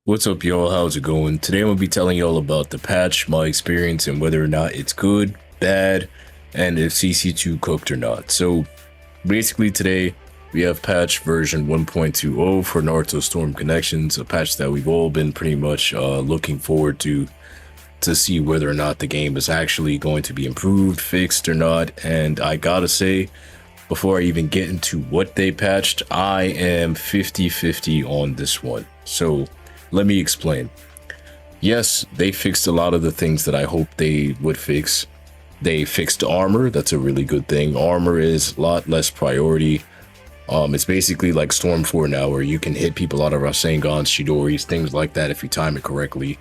What's up, y'all? How's it going? Today I'm gonna be telling y'all about the patch, my experience, and whether or not it's good, bad, and if CC2 cooked or not. So basically today we have patch version 1.20 for Naruto Storm Connections, a patch that we've all been pretty much looking forward to see whether or not the game is actually going to be improved, fixed or not. And I gotta say, before I even get into what they patched, I am 50-50 on this one. So let me explain. Yes, they fixed a lot of the things that I hoped they would fix. They fixed armor. That's a really good thing. Armor is a lot less priority. It's basically like Storm 4 now, where you can hit people out of Rasengans, Chidoris, things like that if you time it correctly.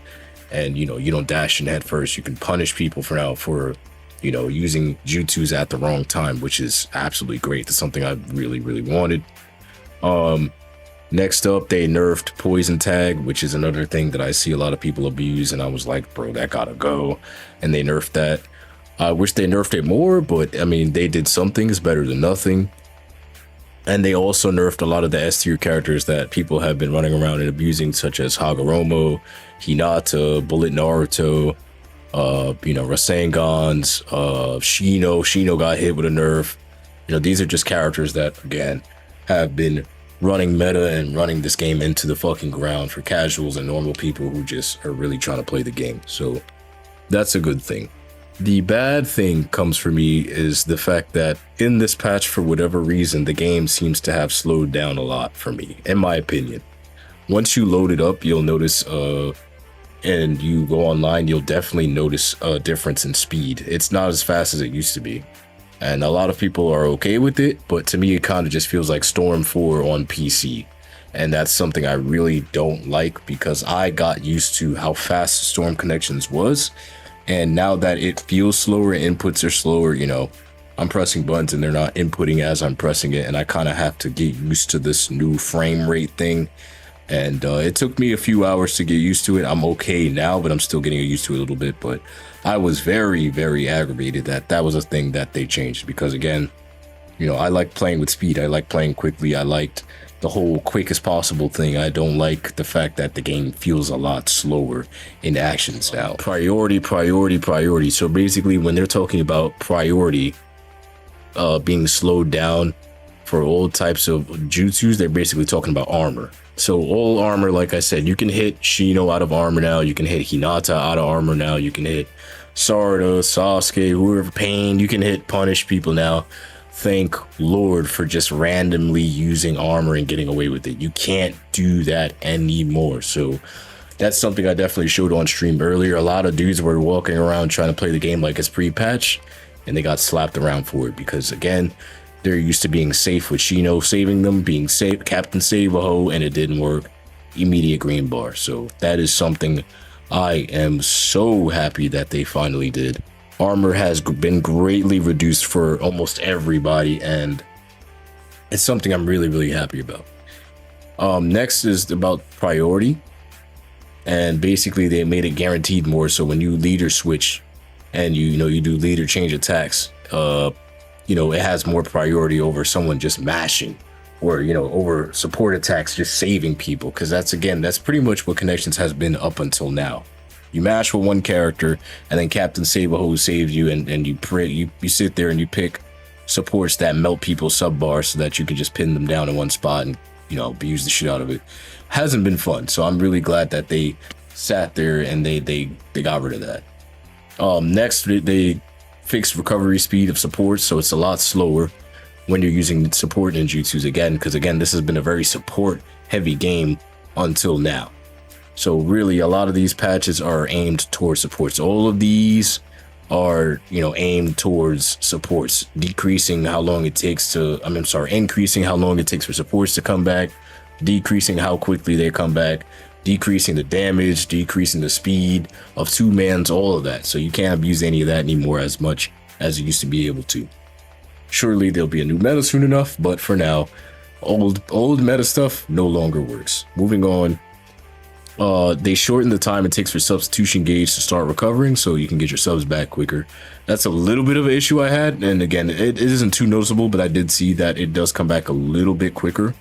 And, you don't dash in head first. You can punish people for using jutsus at the wrong time, which is absolutely great. That's something I really, really wanted. Next up, they nerfed poison tag, which is another thing that I see a lot of people abuse, and I was like, bro, that gotta go. And they nerfed that. I wish they nerfed it more, but I mean, they did something. It's better than nothing. And they also nerfed a lot of the S tier characters that people have been running around and abusing, such as Hagoromo, Hinata, Bullet Naruto, Rasengans, Shino. Shino got hit with a nerf. These are just characters that, again, have been running meta and running this game into the fucking ground for casuals and normal people who just are really trying to play the game. So that's a good thing. The bad thing comes for me is the fact that in this patch, for whatever reason, the game seems to have slowed down a lot for me, in my opinion. Once you load it up, you'll notice, and you go online, you'll definitely notice a difference in speed. It's not as fast as it used to be. And a lot of people are okay with it, but to me, it kind of just feels like Storm 4 on PC. And that's something I really don't like, because I got used to how fast Storm Connections was. And now that it feels slower, inputs are slower, I'm pressing buttons and they're not inputting as I'm pressing it. And I kind of have to get used to this new frame rate thing. And it took me a few hours to get used to it. I'm okay now, but I'm still getting used to it a little bit. But I was very, very aggravated that was a thing that they changed, because again, I like playing with speed. I like playing quickly. I liked the whole quickest possible thing. I don't like the fact that the game feels a lot slower in actions now. Priority, priority, priority. So basically, when they're talking about priority being slowed down for all types of jutsus, they're basically talking about armor. So all armor, like I said, you can hit Shino out of armor now. You can hit Hinata out of armor now. You can hit Sarada, Sasuke, whoever, Pain. You can hit punish people now. Thank Lord for just randomly using armor and getting away with it. You can't do that anymore. So that's something I definitely showed on stream earlier. A lot of dudes were walking around trying to play the game like it's pre-patch, and they got slapped around for it, because again, they're used to being safe with Shino saving them, being safe, Captain Save a Ho, and it didn't work. Immediate green bar. So that is something I am so happy that they finally did. Armor has been greatly reduced for almost everybody, and it's something I'm really, really happy about. Next is about priority, and basically they made it guaranteed more. So when you leader switch and you do leader change attacks, it has more priority over someone just mashing, or over support attacks just saving people, because that's pretty much what Connections has been up until now. You mash with one character, and then Captain Save-A-Ho saves you, and you sit there and you pick supports that melt people's sub bars so that you can just pin them down in one spot and abuse the shit out of it. Hasn't been fun, so I'm really glad that they sat there and they got rid of that. Next, they fixed recovery speed of support, so it's a lot slower when you're using support ninjutsus again, because again, this has been a very support heavy game until now. So really, a lot of these patches are aimed towards supports. All of these are, you know, aimed towards supports, decreasing how long it takes to, I'm sorry, increasing how long it takes for supports to come back, decreasing how quickly they come back, decreasing the damage, decreasing the speed of two mans, all of that. So you can't abuse any of that anymore as much as you used to be able to. Surely there'll be a new meta soon enough, but for now, old meta stuff no longer works. Moving on. They shorten the time it takes for substitution gauge to start recovering, so you can get your subs back quicker. That's a little bit of an issue I had, and again, it isn't too noticeable, but I did see that it does come back a little bit quicker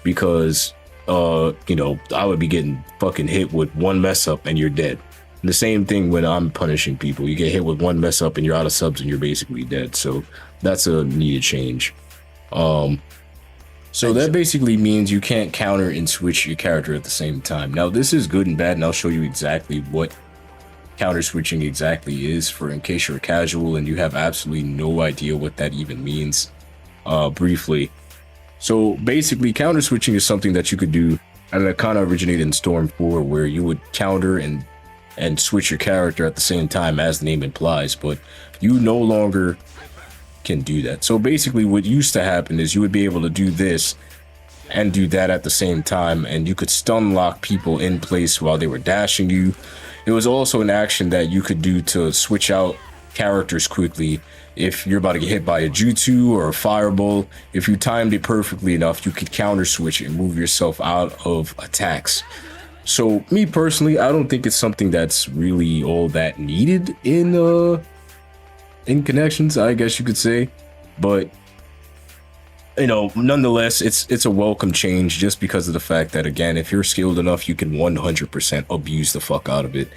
because, you know, I would be getting fucking hit with one mess up and you're dead. And the same thing when I'm punishing people. You get hit with one mess up and you're out of subs and you're basically dead. So that's a needed change. So that basically means you can't counter and switch your character at the same time. Now, this is good and bad, and I'll show you exactly what counter switching exactly is for in case you're a casual and you have absolutely no idea what that even means, briefly. So basically, counter switching is something that you could do, and that kind of originated in Storm 4, where you would counter and switch your character at the same time, as the name implies, but you no longer can do that. So basically what used to happen is you would be able to do this and do that at the same time, and you could stun lock people in place while they were dashing you. It was also an action that you could do to switch out characters quickly. If you're about to get hit by a jutsu or a fireball, if you timed it perfectly enough, you could counter switch and move yourself out of attacks. So me personally, I don't think it's something that's really all that needed in connections, I guess you could say, but you know, nonetheless, it's a welcome change just because of the fact that, again, if you're skilled enough, you can 100% abuse the fuck out of it.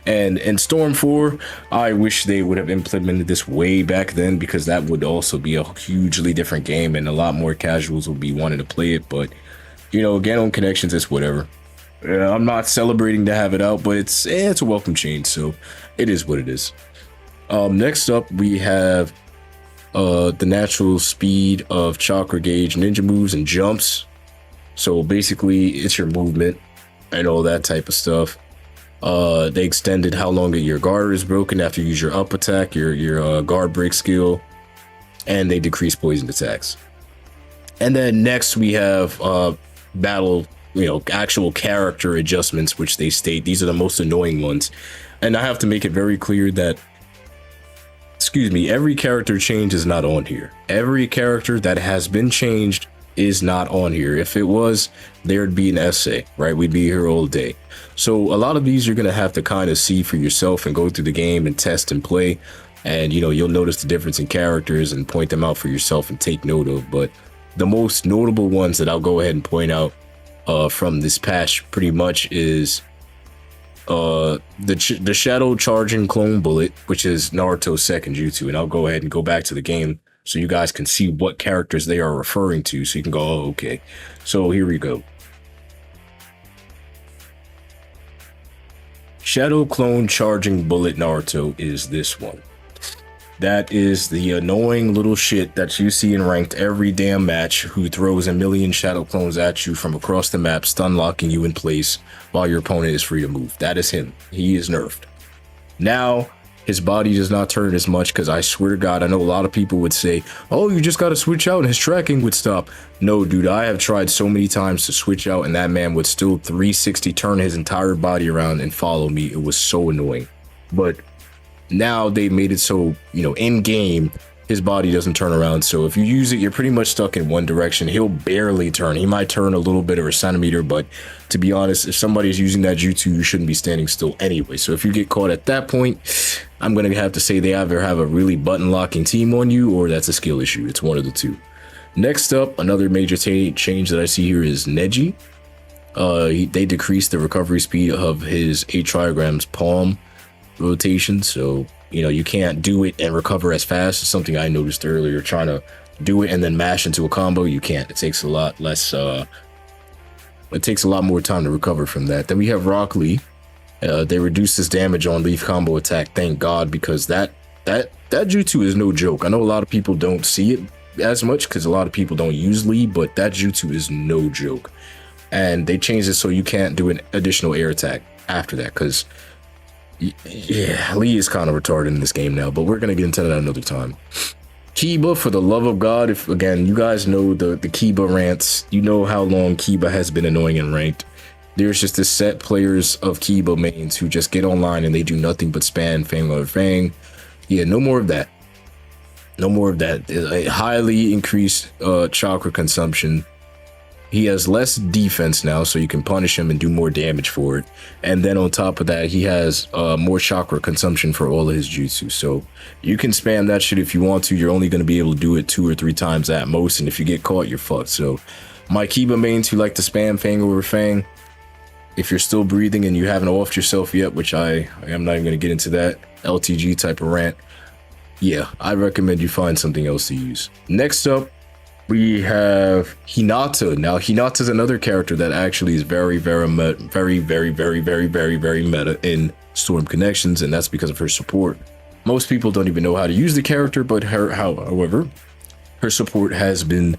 And in Storm 4, I wish they would have implemented this way back then, because that would also be a hugely different game and a lot more casuals would be wanting to play it. But you know, again, on connections, it's whatever. I'm not celebrating to have it out, but it's a welcome change, so it is what it is. Next up, we have the natural speed of chakra gauge ninja moves and jumps. So basically, it's your movement and all that type of stuff. They extended how long your guard is broken after you use your up attack, your guard break skill, and they decrease poison attacks. And then next we have battle, you know, actual character adjustments, which they state these are the most annoying ones. And I have to make it very clear that, excuse me, every character change is not on here. Every character that has been changed is not on here. If it was, there'd be an essay, right? We'd be here all day. So a lot of these you're gonna have to kind of see for yourself and go through the game and test and play. And you know, you'll notice the difference in characters and point them out for yourself and take note of. But the most notable ones that I'll go ahead and point out from this patch pretty much is the shadow charging clone bullet, which is Naruto's second jutsu. And I'll go ahead and go back to the game so you guys can see what characters they are referring to, so you can go, oh, okay. So here we go. Shadow clone charging bullet Naruto is this one. That is the annoying little shit that you see in ranked every damn match, who throws a million shadow clones at you from across the map, stun locking you in place while your opponent is free to move. That is him. He is nerfed. Now, his body does not turn as much, because I swear to God, I know a lot of people would say, oh, you just got to switch out and his tracking would stop. No, dude, I have tried so many times to switch out and that man would still 360 turn his entire body around and follow me. It was so annoying. But now they made it so, you know, in game, his body doesn't turn around. So if you use it, you're pretty much stuck in one direction. He'll barely turn. He might turn a little bit or a centimeter, but to be honest, if somebody's using that jutsu, you shouldn't be standing still anyway. So if you get caught at that point, I'm going to have to say they either have a really button locking team on you or that's a skill issue. It's one of the two. Next up, another major change that I see here is Neji. They decreased the recovery speed of his 8 trigrams palm rotation, so you know you can't do it and recover as fast. It's something I noticed earlier, trying to do it and then mash into a combo. You can't. It takes a lot less it takes a lot more time to recover from that. Then we have Rock Lee. They reduced his damage on leaf combo attack, thank God, because that jutsu is no joke. I know a lot of people don't see it as much because a lot of people don't use Lee, but that jutsu is no joke. And they changed it so you can't do an additional air attack after that, because Yeah, Lee is kind of retarded in this game now, but we're gonna get into that another time. Kiba, for the love of God, if again you guys know the Kiba rants, you know how long Kiba has been annoying in ranked. There's just this set players of Kiba mains who just get online and they do nothing but spam Fang over Fang. Yeah, no more of that. No more of that. A highly increased chakra consumption. He has less defense now, so you can punish him and do more damage for it. And then on top of that, he has more chakra consumption for all of his jutsu. So you can spam that shit if you want to. You're only going to be able to do it 2 or 3 times at most. And if you get caught, you're fucked. So my Kiba mains who like to spam Fang over Fang, if you're still breathing and you haven't offed yourself yet, which I am not even going to get into that LTG type of rant, yeah, I recommend you find something else to use. Next up, we have Hinata. Now, Hinata is another character that actually is very meta in Storm Connections, and that's because of her support. Most people don't even know how to use the character, but however, her support has been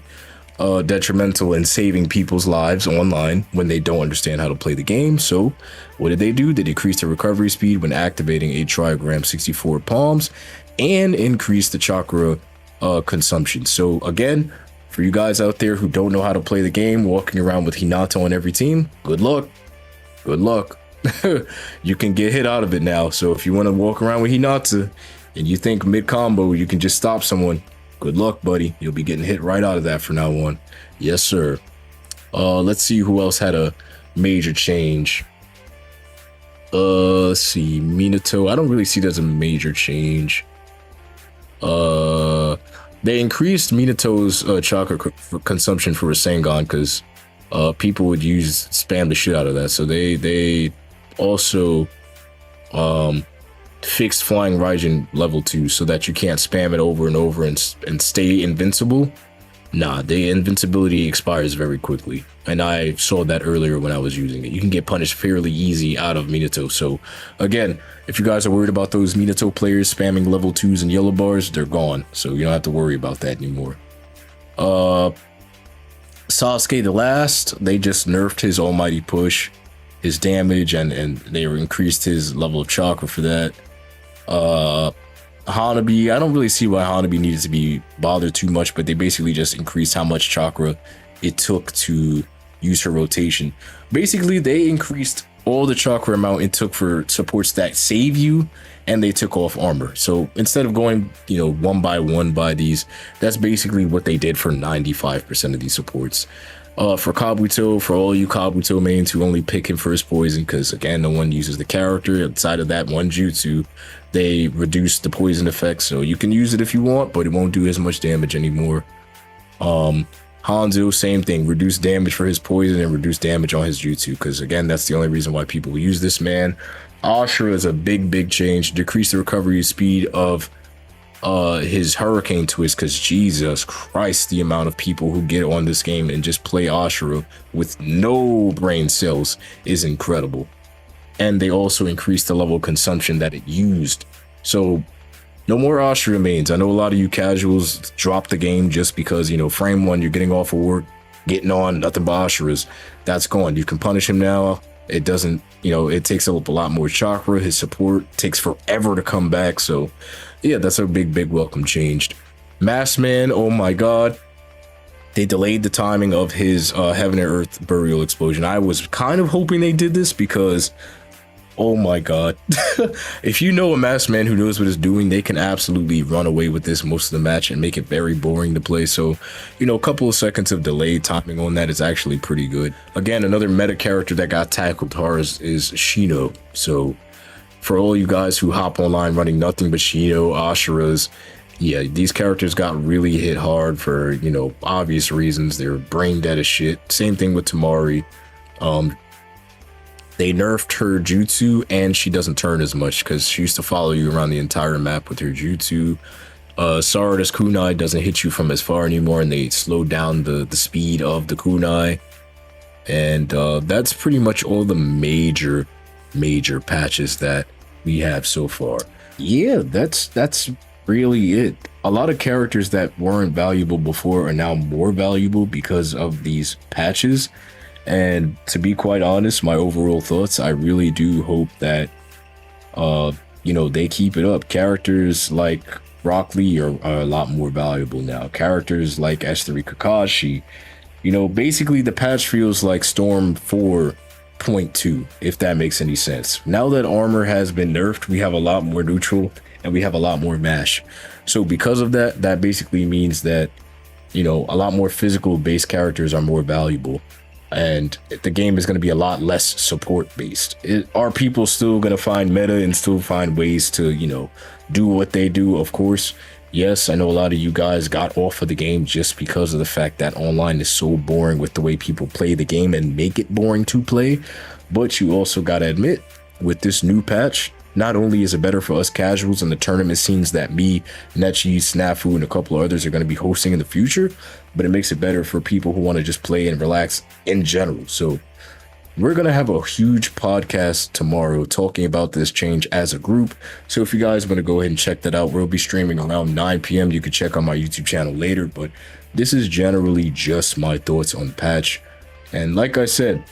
detrimental in saving people's lives online when they don't understand how to play the game. So what did they do? They decreased the recovery speed when activating a trigram 64 palms and increased the chakra consumption. So again, for you guys out there who don't know how to play the game, walking around with Hinata on every team, good luck. Good luck. You can get hit out of it now. So if you want to walk around with Hinata and you think mid combo you can just stop someone, good luck, buddy. You'll be getting hit right out of that from now on. Yes, sir. Let's see who else had a major change. Let's see. Minato. I don't really see that as a major change. They increased Minato's chakra consumption for Rasengan because people would spam the shit out of that. So they also fixed Flying Raijin level 2 so that you can't spam it over and over and stay invincible. Nah, the invincibility expires very quickly. And I saw that earlier when I was using it. You can get punished fairly easy out of Minato. So again, if you guys are worried about those Minato players spamming level 2s and yellow bars, they're gone. So you don't have to worry about that anymore. Sasuke the Last, they just nerfed his almighty push, his damage, and they increased his level of chakra for that. Hanabi, I don't really see why Hanabi needed to be bothered too much, but they basically just increased how much chakra it took to use her rotation. Basically, they increased all the chakra amount it took for supports that save you, and they took off armor. So instead of going, one by one by these, that's basically what they did for 95% of these supports. For Kabuto, for all you Kabuto mains who only pick him for his poison, because again, no one uses the character outside of that one jutsu, they reduce the poison effect, so you can use it if you want, but it won't do as much damage anymore. Hanzo, same thing, reduce damage for his poison and reduce damage on his jutsu, because again, that's the only reason why people will use this man. Ashura is a big change, decrease the recovery speed of his hurricane twist, because Jesus Christ, the amount of people who get on this game and just play Ashura with no brain cells is incredible. And they also increased the level of consumption that it used. So no more Ashura mains. I know a lot of you casuals drop the game just because, frame 1, you're getting off of work, getting on, nothing but Ashuras. That's gone. You can punish him now. It doesn't, it takes up a lot more chakra. His support takes forever to come back. So yeah, that's a big welcome changed. Masked Man, oh my God. They delayed the timing of his Heaven and Earth burial explosion. I was kind of hoping they did this because, oh my God. If you know a masked man who knows what he's doing, they can absolutely run away with this most of the match and make it very boring to play. So, a couple of seconds of delayed timing on that is actually pretty good. Again, another meta character that got tackled hard is Shino. So for all you guys who hop online running nothing but Shino, Ashuras, yeah, these characters got really hit hard for, obvious reasons. They're brain dead as shit. Same thing with Tamari. They nerfed her jutsu and she doesn't turn as much because she used to follow you around the entire map with her jutsu. Sarada's kunai doesn't hit you from as far anymore, and they slowed down the speed of the kunai. And that's pretty much all the major patches that we have so far. Yeah, that's really it. A lot of characters that weren't valuable before are now more valuable because of these patches. And to be quite honest, my overall thoughts, I really do hope that They keep it up. Characters like Rock Lee are a lot more valuable now. Characters like S3 Kakashi, basically the patch feels like Storm 4.2, if that makes any sense. Now that armor has been nerfed, we have a lot more neutral and we have a lot more mash. So because of that, that basically means that, a lot more physical based characters are more valuable. And the game is going to be a lot less support based. Are people still going to find meta and still find ways to, do what they do? Of course. Yes, I know a lot of you guys got off of the game just because of the fact that online is so boring with the way people play the game and make it boring to play. But you also got to admit, with this new patch, not only is it better for us casuals and the tournament scenes that me, Nechi, Snafu, and a couple of others are going to be hosting in the future, but it makes it better for people who want to just play and relax in general. So we're going to have a huge podcast tomorrow talking about this change as a group. So if you guys want to go ahead and check that out, we'll be streaming around 9 p.m. You can check on my YouTube channel later, but this is generally just my thoughts on the patch. And like I said,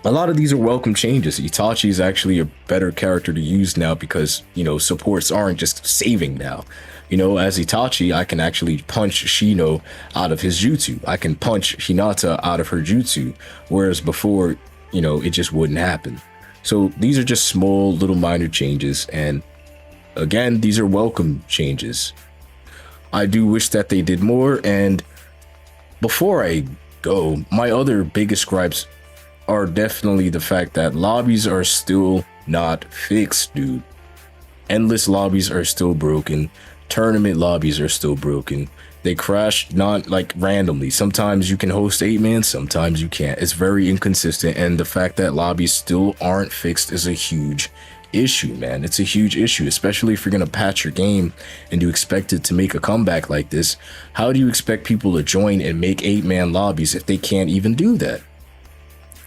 a lot of these are welcome changes. Itachi is actually a better character to use now because, supports aren't just saving now. As Itachi, I can actually punch Shino out of his jutsu. I can punch Hinata out of her jutsu. Whereas before, it just wouldn't happen. So these are just small little minor changes. And again, these are welcome changes. I do wish that they did more. And before I go, my other biggest gripes are definitely the fact that lobbies are still not fixed, dude. Endless lobbies are still broken. Tournament lobbies are still broken. They crash not like randomly. Sometimes you can host 8-man, sometimes you can't. It's very inconsistent, and the fact that lobbies still aren't fixed is a huge issue, man. It's a huge issue, especially if you're gonna patch your game and you expect it to make a comeback like this. How do you expect people to join and make 8-man lobbies if they can't even do that?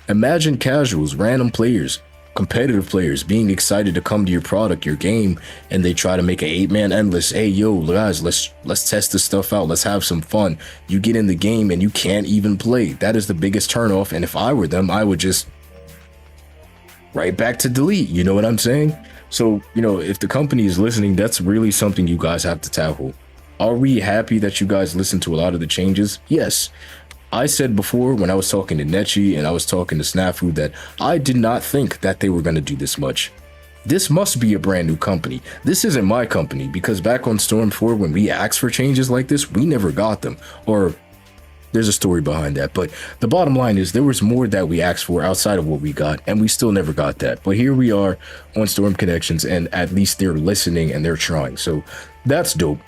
Imagine casuals, random players, competitive players being excited to come to your product, your game, and they try to make an 8-man endless. Hey, yo, guys, let's test this stuff out. Let's have some fun. You get in the game and you can't even play. That is the biggest turnoff. And if I were them, I would just right back to delete. You know what I'm saying? So, if the company is listening, that's really something you guys have to tackle. Are we happy that you guys listen to a lot of the changes? Yes. I said before when I was talking to Nechi and I was talking to Snafu that I did not think that they were going to do this much. This must be a brand new company. This isn't my company, because back on Storm 4, when we asked for changes like this, we never got them. Or there's a story behind that. But the bottom line is there was more that we asked for outside of what we got, and we still never got that. But here we are on Storm Connections, and at least they're listening and they're trying. So that's dope.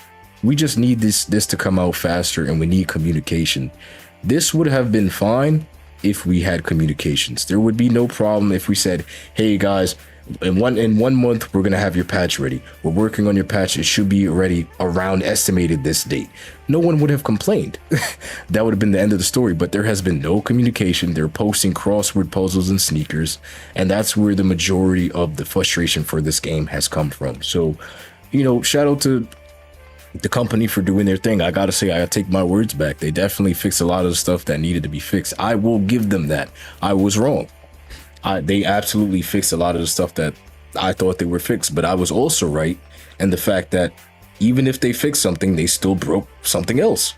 We just need this to come out faster, and we need communication. This would have been fine if we had communications. There would be no problem if we said, hey guys, in one month, we're going to have your patch ready. We're working on your patch. It should be ready around estimated this date. No one would have complained. That would have been the end of the story, but there has been no communication. They're posting crossword puzzles and sneakers, and that's where the majority of the frustration for this game has come from. So, shout out to the company for doing their thing. I gotta say, I take my words back. They definitely fixed a lot of the stuff that needed to be fixed. I will give them that. I was wrong. They absolutely fixed a lot of the stuff that I thought they were fixed, but I was also right. And the fact that even if they fixed something, they still broke something else.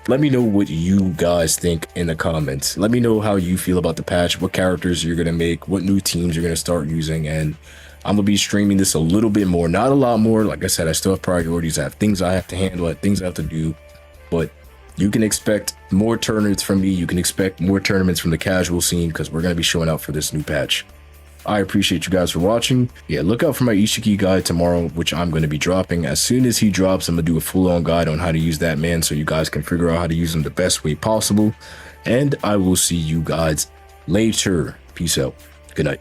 Let me know what you guys think in the comments. Let me know how you feel about the patch, what characters you're gonna make, what new teams you're gonna start using, and I'm gonna be streaming this a little bit more, not a lot more. Like I said, I still have priorities. I have things I have to handle, I have things I have to do, but you can expect more tournaments from me. You can expect more tournaments from the casual scene, because we're gonna be showing out for this new patch. I appreciate you guys for watching. Yeah, look out for my Ishiki guide tomorrow, which I'm going to be dropping. As soon as he drops, I'm going to do a full-on guide on how to use that man, so you guys can figure out how to use him the best way possible. And I will see you guys later. Peace out. Good night.